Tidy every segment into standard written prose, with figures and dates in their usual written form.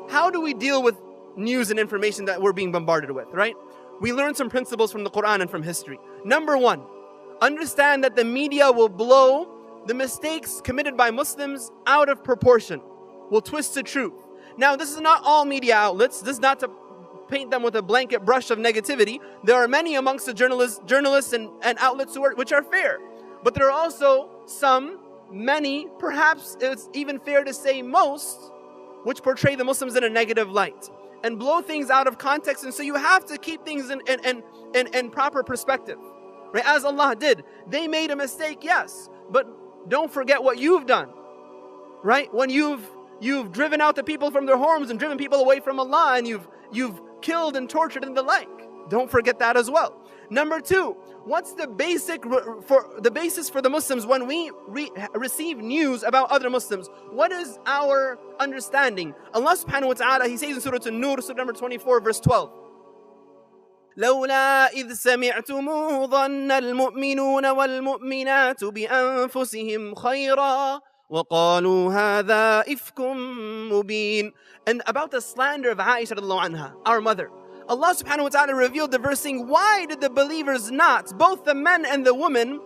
how do we deal with news and information that we're being bombarded with, right? We learn some principles from the Quran and from history. Number one, understand that the media will blow the mistakes committed by Muslims out of proportion, will twist the truth. Now, this is not all media outlets. This is not to paint them with a blanket brush of negativity. There are many amongst the journalists and outlets which are fair. But there are also many, perhaps it's even fair to say most, which portray the Muslims in a negative light and blow things out of context. And so you have to keep things in proper perspective. Right? As Allah did. They made a mistake, yes. But don't forget what you've done. Right? When you've driven out the people from their homes and driven people away from Allah, and you've killed and tortured and the like. Don't forget that as well. Number two, what's the basis for the Muslims when we receive news about other Muslims? What is our understanding? Allah subhanahu wa ta'ala, He says in Surah An-Nur, Surah number 24, verse 12. لولا إذ سمعتموه ظن المؤمنون والمؤمنات بأنفسهم خيرا وقالوا هذا إفك مبين. And about the slander of Aisha radiallahu anha, our mother, Allah subhanahu wa ta'ala revealed the verse saying, why did the believers not, both the men and the women,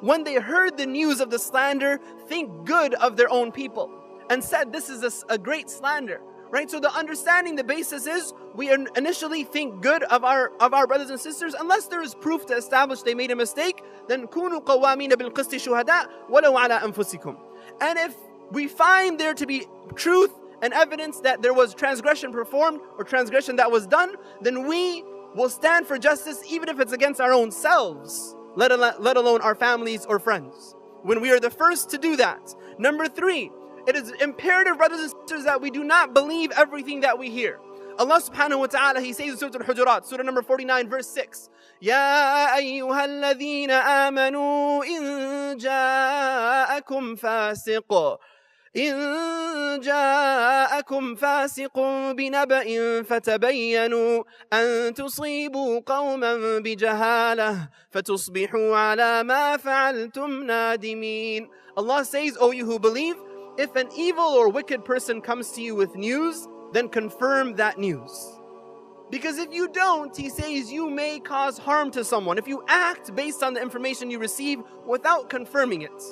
when they heard the news of the slander, think good of their own people and said this is a great slander? Right? So the understanding, the basis is we initially think good of our brothers and sisters, unless there is proof to establish they made a mistake. Then كونوا قوامين بالقسط شهداء ولو على أنفسكم. And if we find there to be truth and evidence that there was transgression performed or transgression that was done, then we will stand for justice even if it's against our own selves, let alone our families or friends. When we are the first to do that. Number three, it is imperative, brothers and sisters, that we do not believe everything that we hear. Allah subhanahu wa ta'ala, He says in Surah Al-Hujurat, Surah number 49, verse 6, يَا أَيُّهَا الَّذِينَ آمَنُوا إِن جَاءَكُمْ فَاسِقٌ بِنَبَإٍ فَتَبَيَّنُوا أَن تُصِيبُوا قَوْمًا بِجَهَالَةٍ فَتُصْبِحُوا عَلَى مَا فَعَلْتُمْ نَادِمِينَ. Allah says, O you who believe, if an evil or wicked person comes to you with news, then confirm that news. Because if you don't, He says, you may cause harm to someone. If you act based on the information you receive without confirming it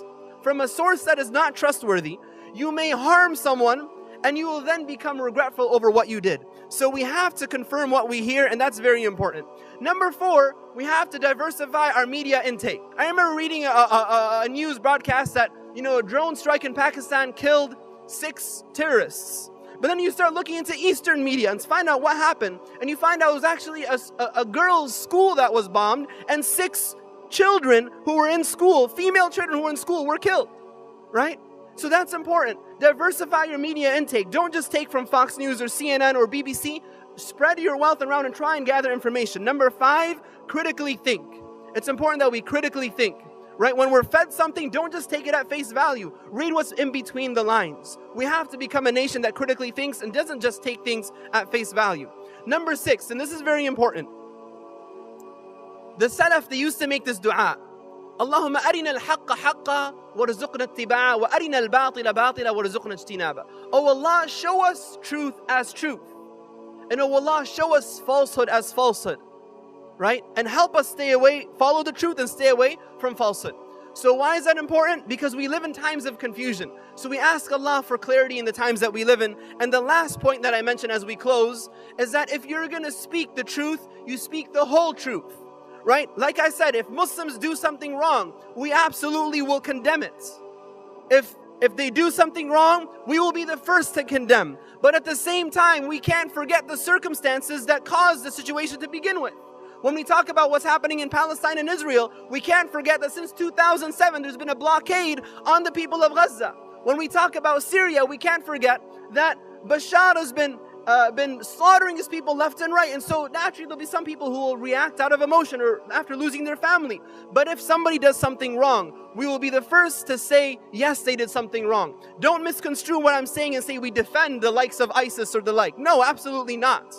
from a source that is not trustworthy, you may harm someone and you will then become regretful over what you did. So we have to confirm what we hear, and that's very important. Number four, we have to diversify our media intake. I remember reading a news broadcast that, a drone strike in Pakistan killed 6 terrorists. But then you start looking into Eastern media and find out what happened. And you find out it was actually a girls' school that was bombed, and 6 children who were in school, female children who were in school, were killed. Right? So that's important. Diversify your media intake. Don't just take from Fox News or CNN or BBC. Spread your wealth around and try and gather information. Number 5, critically think. It's important that we critically think. Right? When we're fed something, don't just take it at face value. Read what's in between the lines. We have to become a nation that critically thinks and doesn't just take things at face value. Number 6, and this is very important. The Salaf, they used to make this dua. Allahumma arina al-haqqa haqqa warzuqna ittiba'a wa arina al-batila batila warzuqna ijtinaba. Oh Allah, show us truth as truth. And oh Allah, show us falsehood as falsehood. Right? And help us stay away, follow the truth and stay away from falsehood. So why is that important? Because we live in times of confusion. So we ask Allah for clarity in the times that we live in. And the last point that I mentioned as we close is that if you're going to speak the truth, you speak the whole truth. Right? Like I said, if Muslims do something wrong, we absolutely will condemn it. If they do something wrong, we will be the first to condemn. But at the same time, we can't forget the circumstances that caused the situation to begin with. When we talk about what's happening in Palestine and Israel, we can't forget that since 2007, there's been a blockade on the people of Gaza. When we talk about Syria, we can't forget that Bashar has been slaughtering his people left and right. And so naturally, there'll be some people who will react out of emotion or after losing their family. But if somebody does something wrong, we will be the first to say, yes, they did something wrong. Don't misconstrue what I'm saying and say we defend the likes of ISIS or the like. No, absolutely not.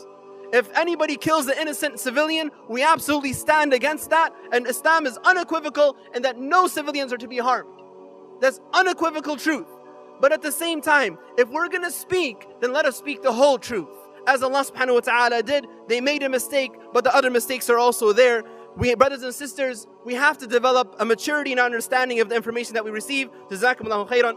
If anybody kills an innocent civilian, we absolutely stand against that. And Islam is unequivocal in that no civilians are to be harmed. That's unequivocal truth. But at the same time, if we're going to speak, then let us speak the whole truth. As Allah subhanahu wa ta'ala did, they made a mistake, but the other mistakes are also there. We, brothers and sisters, we have to develop a maturity and understanding of the information that we receive. Jazakumullahu khairan.